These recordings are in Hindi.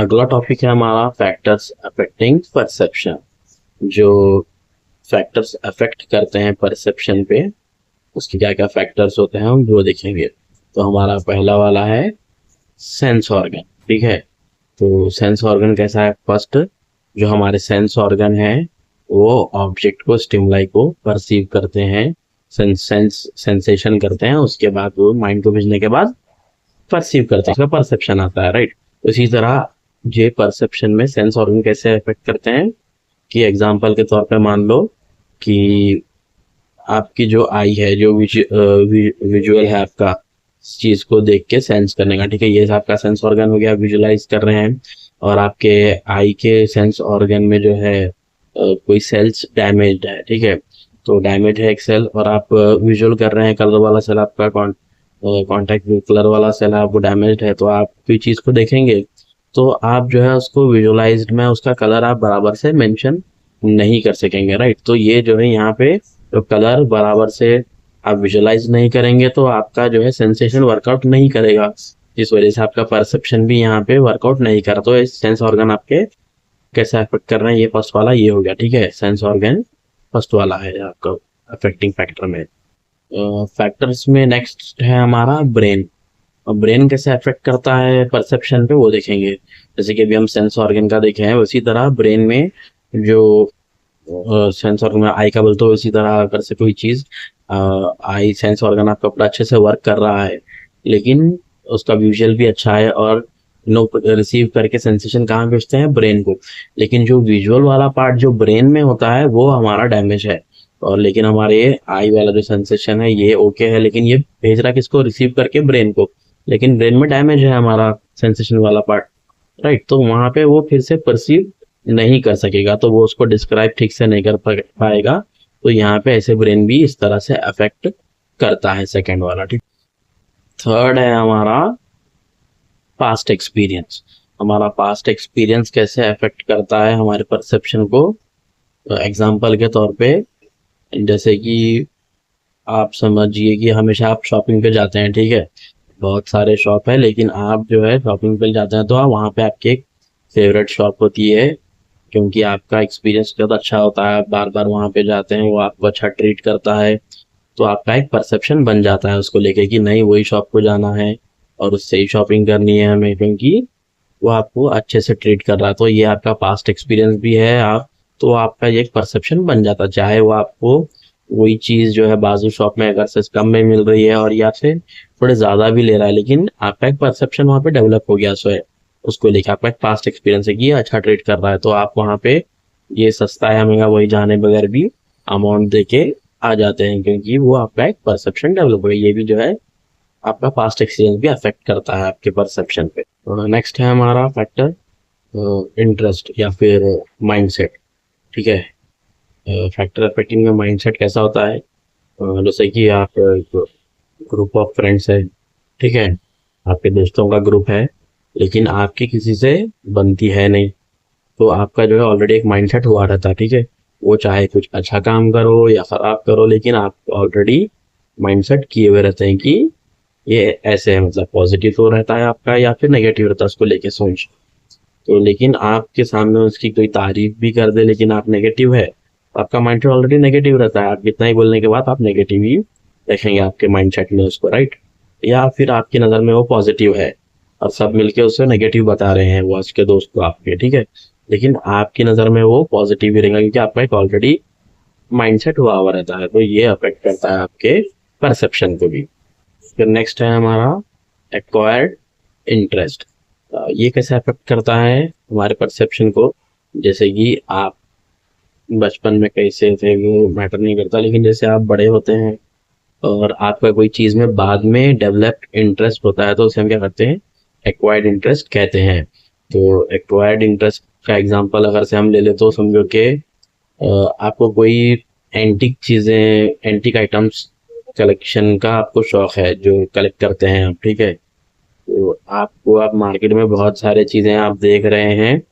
अगला टॉपिक है हमारा फैक्टर्स अफेक्टिंग परसेप्शन। जो फैक्टर्स अफेक्ट करते हैं परसेप्शन पे, उसके क्या क्या फैक्टर्स होते हैं हम वो देखेंगे। तो हमारा पहला वाला है सेंस ऑर्गन। ठीक है, तो सेंस ऑर्गन कैसा है? फर्स्ट, जो हमारे सेंस ऑर्गन है वो ऑब्जेक्ट को, स्टिमुलाई को परसीव करते हैं, सेंसेशन करते हैं, उसके बाद वो माइंड को भेजने के बाद परसीव करते हैं, उसका परसेप्शन आता है, राइट। इसी तरह ये परसेप्शन में सेंस ऑर्गन कैसे अफेक्ट करते हैं कि एग्जांपल के तौर पे मान लो कि आपकी जो आई है, जो विजुअल है आपका, इस चीज को देख के सेंस करने का, ठीक है, ये आपका सेंस ऑर्गन हो गया, विजुअलाइज कर रहे हैं। और आपके आई के सेंस ऑर्गन में जो है कोई सेल्स डैमेज्ड है, ठीक है, तो डैमेज है एक सेल, और आप विजुअल कर रहे हैं, कलर वाला सेल आपका कॉन्टेक्ट कलर वाला सेल है, आपको डैमेज्ड है, तो आप कोई चीज को देखेंगे तो आप जो है उसको विजुअलाइज्ड में उसका कलर आप बराबर से मेंशन नहीं कर सकेंगे, राइट। तो ये जो है यहाँ पे तो कलर बराबर से आप विजुअलाइज नहीं करेंगे तो आपका जो है सेंसेशन वर्कआउट नहीं करेगा, जिस वजह से आपका परसेप्शन भी यहाँ पे वर्कआउट नहीं कर रहा। तो सेंस ऑर्गन आपके कैसे अफेक्ट कर रहे हैं, ये फर्स्ट वाला ये हो गया, ठीक है, सेंस ऑर्गन फर्स्ट वाला है आपका अफेक्टिंग फैक्टर में। फैक्टर्स में नेक्स्ट है हमारा ब्रेन। और ब्रेन कैसे अफेक्ट करता है परसेप्शन पे वो देखेंगे। जैसे कि अभी हम सेंस ऑर्गन का देखे हैं, उसी तरह ब्रेन में जो सेंस ऑर्गन में आई का बोलते हो, इसी तरह अगर से कोई चीज आई सेंस ऑर्गन आपका पूरा अच्छे से वर्क कर रहा है, लेकिन उसका विजुअल भी अच्छा है, और लोग रिसीव करके सेंसेशन कहाँ भेजते हैं? ब्रेन को। लेकिन जो विजुअल वाला पार्ट जो ब्रेन में होता है वो हमारा डैमेज है, और लेकिन हमारे आई वाला जो सेंसेशन है ये ओके है, लेकिन ये भेज रहा किसको? रिसीव करके ब्रेन को, लेकिन ब्रेन में डैमेज है हमारा सेंसेशन वाला पार्ट, राइट। तो वहां पे वो फिर से परसीव नहीं कर सकेगा, तो वो उसको डिस्क्राइब ठीक से नहीं कर पाएगा। तो यहाँ पे ऐसे ब्रेन भी इस तरह से अफेक्ट करता है, सेकेंड वाला, ठीक। थर्ड है हमारा पास्ट एक्सपीरियंस। हमारा पास्ट एक्सपीरियंस कैसे अफेक्ट करता है हमारे परसेप्शन को? एग्जाम्पल के तौर पे, जैसे कि आप समझिए कि हमेशा आप शॉपिंग पे जाते हैं, ठीक है, बहुत सारे शॉप है, लेकिन आप जो है शॉपिंग पे जाते हैं तो आप वहाँ पे आपकी एक फेवरेट शॉप होती है, क्योंकि आपका एक्सपीरियंस बहुत अच्छा होता है, आप बार बार वहाँ पे जाते हैं, वो आपको अच्छा ट्रीट करता है, तो आपका एक परसेप्शन बन जाता है उसको लेके कि नहीं, वही शॉप को जाना है और उससे ही शॉपिंग करनी है हमें, क्योंकि वो आपको अच्छे से ट्रीट कर रहा है। तो ये आपका पास्ट एक्सपीरियंस भी है, आप तो आपका ये एक परसेप्शन बन जाता है, चाहे वो आपको वही चीज जो है बाजू शॉप में अगर से कम में मिल रही है और या फिर थोड़े ज्यादा भी ले रहा है, लेकिन आपका एक परसेप्शन वहाँ पे डेवलप हो गया, सो है उसको लेके आपका एक पास्ट एक्सपीरियंस है कि ये अच्छा ट्रीट कर रहा है, तो आप वहाँ पे ये सस्ता है हमें वही जाने बगैर भी अमाउंट दे के आ जाते हैं, क्योंकि वो आपका एक परसेप्शन डेवलप हो गया। ये भी जो है आपका पास्ट एक्सपीरियंस भी अफेक्ट करता है आपके परसेप्शन पे। नेक्स्ट है हमारा फैक्टर इंटरेस्ट या फिर माइंडसेट, ठीक है। फैक्टर अफेक्टिंग में माइंडसेट कैसा होता है? जैसे कि आप ग्रुप ऑफ फ्रेंड्स है, ठीक है, आपके दोस्तों का ग्रुप है, लेकिन आपकी किसी से बनती है नहीं, तो आपका जो है ऑलरेडी एक माइंडसेट हुआ रहता है, ठीक है, वो चाहे कुछ अच्छा काम करो या खराब करो, लेकिन आप ऑलरेडी माइंडसेट किए हुए रहते हैं कि ये ऐसे है, मतलब पॉजिटिव तो रहता है आपका या फिर नेगेटिव रहता है उसको लेके सोच। तो लेकिन आपके सामने उसकी कोई तारीफ भी कर दे लेकिन आप नेगेटिव है, तो आपका माइंडसेट ऑलरेडी नेगेटिव रहता है, आप कितना ही बोलने के बाद आप नेगेटिव ही देखेंगे आपके माइंडसेट में उसको, राइट। या फिर आपकी नज़र में वो पॉजिटिव है और सब मिलके उसे नेगेटिव बता रहे हैं वो उसके दोस्त को आपके, ठीक है, लेकिन आपकी नज़र में वो पॉजिटिव ही रहेगा, क्योंकि आपका एक ऑलरेडी माइंडसेट हुआ रहता है, तो ये अफेक्ट करता है आपके परसेप्शन को भी। फिर नेक्स्ट है हमारा एक्वायर्ड इंटरेस्ट। ये कैसे अफेक्ट करता है हमारे परसेप्शन को? जैसे कि आप बचपन में कैसे थे वो मैटर नहीं करता, लेकिन जैसे आप बड़े होते हैं और आपका कोई चीज़ में बाद में डेवलप्ड इंटरेस्ट होता है, तो उसे हम क्या करते हैं? एक्वायर्ड इंटरेस्ट कहते हैं। तो एक्वायर्ड इंटरेस्ट का एग्जांपल अगर से हम ले ले तो समझो कि आपको कोई एंटिक चीज़ें, एंटिक आइटम्स कलेक्शन का आपको शौक है, जो कलेक्ट करते हैं आप, ठीक है, तो आपको आप मार्केट में बहुत सारे चीज़ें आप देख रहे हैं,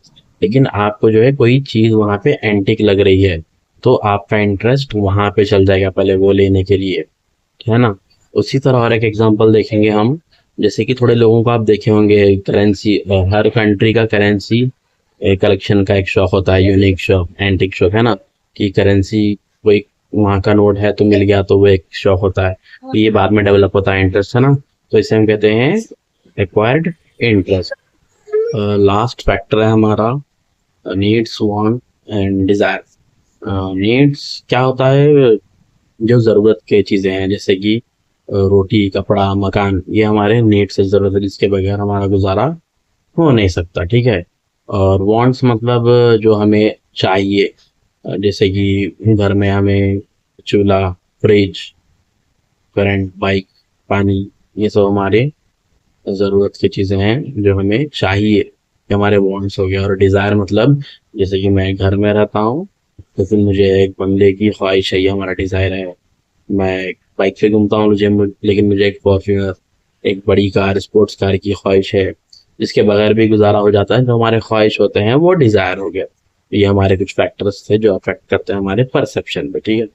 लेकिन आपको जो है कोई चीज़ वहाँ पे एंटिक लग रही है, तो आपका इंटरेस्ट वहाँ पे चल जाएगा पहले वो लेने के लिए, है ना। उसी तरह और एक एग्जांपल देखेंगे हम, जैसे कि थोड़े लोगों को आप देखे होंगे करेंसी, हर कंट्री का करेंसी कलेक्शन का एक शौक होता है, यूनिक शौक, एंटिक शौक, है ना, कि करेंसी कोई वहाँ का नोट है तो मिल गया, तो वो एक शौक होता है। तो ये बाद में डेवलप होता है इंटरेस्ट, है ना, तो इसे हम कहते हैं एक्वायर्ड इंटरेस्ट। लास्ट फैक्टर है हमारा needs, want and desire. Needs क्या होता है, जो ज़रूरत की चीज़ें हैं, जैसे कि रोटी, कपड़ा, मकान, ये हमारे नीड से ज़रूरत है, जिसके बगैर हमारा गुजारा हो नहीं सकता, ठीक है। और वांट्स मतलब जो हमें चाहिए, जैसे कि घर में हमें चूल्हा, फ्रिज, करंट, बाइक, पानी, ये सब हमारे ज़रूरत की चीज़ें हैं जो हमें चाहिए, ये हमारे वांट्स हो गए। और डिज़ायर मतलब जैसे कि मैं घर में रहता हूँ तो फिर मुझे एक बंगले की ख्वाहिश है, ये हमारा डिज़ायर है। मैं बाइक पे घूमता हूँ लेकिन मुझे एक फॉर्च्यूनर, एक बड़ी कार, स्पोर्ट्स कार की ख्वाहिश है, जिसके बगैर भी गुजारा हो जाता है। जो हमारे ख्वाहिश होते हैं वो डिज़ायर हो गया। ये हमारे कुछ फैक्टर्स थे जो अफेक्ट करते हैं हमारे परसेप्शन पे, ठीक है।